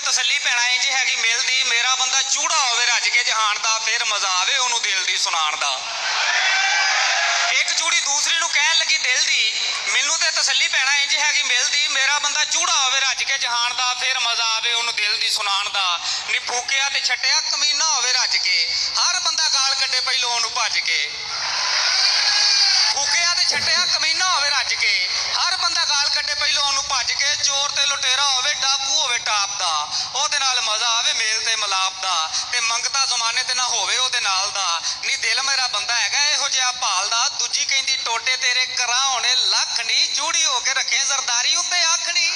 ਤਸੱਲੀ ਪੈਣਾ ਇੰਜ ਹੈਗੀ ਮਿਲਦੀ ਮੇਰਾ ਬੰਦਾ ਚੂੜਾ ਹੋਵੇ ਰੱਜ ਕੇ ਜਹਾਨ ਦਾ ਫਿਰ ਮਜ਼ਾ ਆਵੇ ਉਹਨੂੰ ਦਿਲ ਦੀ ਸੁਣਾਉਣ ਦਾ। ਇੱਕ ਚੂੜੀ ਦੂਸਰੀ ਨੂੰ ਕਹਿਣ ਲੱਗੀ ਦਿਲ ਦੀ ਮੈਨੂੰ ਤੇ ਤਸੱਲੀ ਪੈਣਾ ਇੰਜ ਹੈਗੀ ਮਿਲਦੀ ਮੇਰਾ ਬੰਦਾ ਚੂੜਾ ਹੋਵੇ ਰੱਜ ਕੇ ਜਹਾਨ ਦਾ ਫਿਰ ਮਜ਼ਾ ਆਵੇ ਉਹਨੂੰ ਦਿਲ ਦੀ ਸੁਣਾਉਣ ਦਾ। ਨੀ ਫੂਕਿਆ ਤੇ ਛੱਟਿਆ ਕਮੀਨਾ ਹੋਵੇ ਰੱਜ ਕੇ ਹਰ ਬੰਦਾ ਗਾਲ ਕੱਢੇ ਪਹਿਲੋਂ ਉਹਨੂੰ ਭੱਜ ਕੇ। ਫੂਕਿਆ ਤੇ ਛੱਟਿਆ ਕਮੀਨਾ ਹੋਵੇ ਰੱਜ ਕੇ ਹਰ ਬੰਦਾ ਗਾਲ ਕੱਢੇ ਪਹਿਲੋਂ ਉਹਨੂੰ ਭੱਜ ਕੇ। ਚੋਰ ਤੇ ਲੁਟੇਰਾ ਹੋਵੇ ਡਾਕੂ ਹੋਵੇ ਟਾਪ ਦਾ ਉਹਦੇ ਨਾਲ ਮਜ਼ਾ ਆਵੇ ਮੇਲ ਤੇ ਮਲਾਪ ਦਾ। ਤੇ ਮੰਗਤਾ ਜ਼ਮਾਨੇ ਤੇ ਨਾ ਹੋਵੇ ਉਹਦੇ ਨਾਲ ਦਾ। ਨੀ ਦਿਲ ਮੇਰਾ ਬੰਦਾ ਹੈਗਾ ਇਹੋ ਜਿਹਾ ਭਾਲਦਾ ਦੂਜੀ ਕਹਿੰਦੀ ਟੋਟੇ ਤੇਰੇ ਕਰਾਂ ਹੋਣੇ ਲੱਖ ਨੀ ਚੂੜੀ ਹੋ ਕੇ ਰੱਖੇ ਜ਼ਰਦਾਰੀ ਉੱਤੇ ਅੱਖ ਨੀ।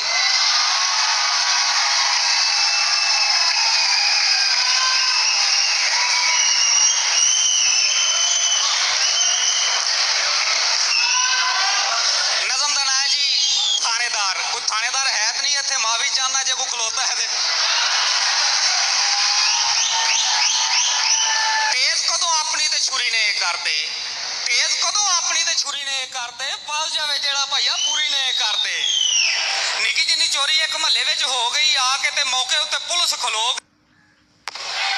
ਨਜ਼ਮ ਦਾ ਨਾਂ ਹੈ ਜੀ ਥਾਣੇਦਾਰ। ਕੋਈ ਥਾਣੇਦਾਰ ਹੈ ਤਾਂ ਨਹੀਂ ਇੱਥੇ ਮਾਫੀ ਚਾਹੁੰਦਾ ਜੇ ਕੋਈ ਖਲੋਤਾ ਹੈ ਤੇ। ਤੇਜ਼ ਕਦੋਂ ਆਪਣੀ ਤੇ ਛੁਰੀ ਨੇ ਕਰਦੇ ਤੇਜ਼ ਕਦੋਂ ਆਪਣੀ ਤੇ ਛੁਰੀ ਨੇ ਕਰਦੇ ਪਲ ਜਾਵੇ ਜਿਹੜਾ ਭਾਈਆ ਪੂਰੀ ਨੇ ਕਰਦੇ। ਨਿੱਕੀ ਜਿੰਨੀ ਚੋਰੀ ਇੱਕ ਮਹੱਲੇ ਵਿੱਚ ਹੋ ਗਈ ਆ ਕੇ ਤੇ ਮੌਕੇ ਉੱਤੇ ਪੁਲਿਸ ਖਲੋ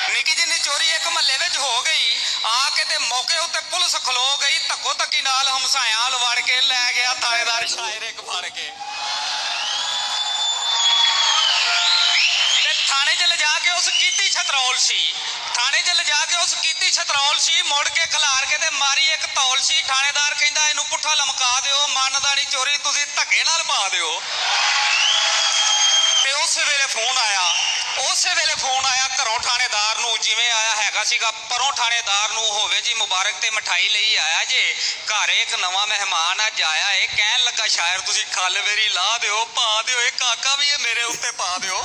ਨਿੱਕੀ ਜਿੰਨੀ ਚੋਰੀ ਇੱਕ ਮਹੱਲੇ ਵਿੱਚ ਹੋ ਗਈ ਆ ਕੇ ਤੇ ਮੌਕੇ ਉੱਤੇ ਪੁਲਿਸ ਖਲੋ ਗਈ। ਧੱਕੋ ਧੱਕੀ ਨਾਲ ਹਮਸਾਇਆਂ ਲਵੜ ਕੇ ਲੈ ਗਿਆ ਥਾਣੇਦਾਰ ਸ਼ਾਇਰ ਇੱਕ ਫੜ ਕੇ। ਥਾਣੇ 'ਚ ਲਿਜਾ ਕੇ ਉਸ ਕੀਤੀ ਛਤਰੌਲ ਸੀ ਥਾਣੇ 'ਚ ਲਿਜਾ ਕੇ ਉਸ ਕੀਤੀ ਛਤਰੌਲ ਸੀ ਮੁੜ ਕੇ ਖਿਲਾਰ ਕੇ ਤੇ ਮਾਰੀ ਇੱਕ ਤੌਲ ਸੀ। ਥਾਣੇਦਾਰ ਕਹਿੰਦਾ ਇਹਨੂੰ ਪੁੱਠਾ ਲਮਕਾ ਦਿਓ ਮੰਨਦਾ ਨਹੀਂ ਚੋਰੀ ਤੁਸੀਂ ਧੱਕੇ ਨਾਲ ਪਾ ਦਿਓ। ਤੇ ਉਸੇ ਵੇਲੇ ਫੋਨ ਆਇਆ ਘਰੋਂ ਥਾਣੇਦਾਰ ਨੂੰ ਜਿਵੇਂ ਆਇਆ ਹੈਗਾ ਸੀਗਾ ਪਰੋਂ ਥਾਣੇਦਾਰ ਨੂੰ ਹੋਵੇ ਜੀ ਮੁਬਾਰਕ ਤੇ ਮਠਾਈ ਲਈ ਆਇਆ ਜੇ ਘਰ ਇੱਕ ਨਵਾਂ ਮਹਿਮਾਨ ਅੱਜ ਆਇਆ ਏ ਕਹਿਣ ਲੱਗਾ ਸ਼ਾਇਰ ਤੁਸੀਂ ਖੱਲ ਮੇਰੀ ਲਾ ਦਿਓ ਪਾ ਦਿਓ ਇਹ ਕਾਕਾ ਵੀ ਇਹ ਮੇਰੇ ਉੱਤੇ ਪਾ ਦਿਓ।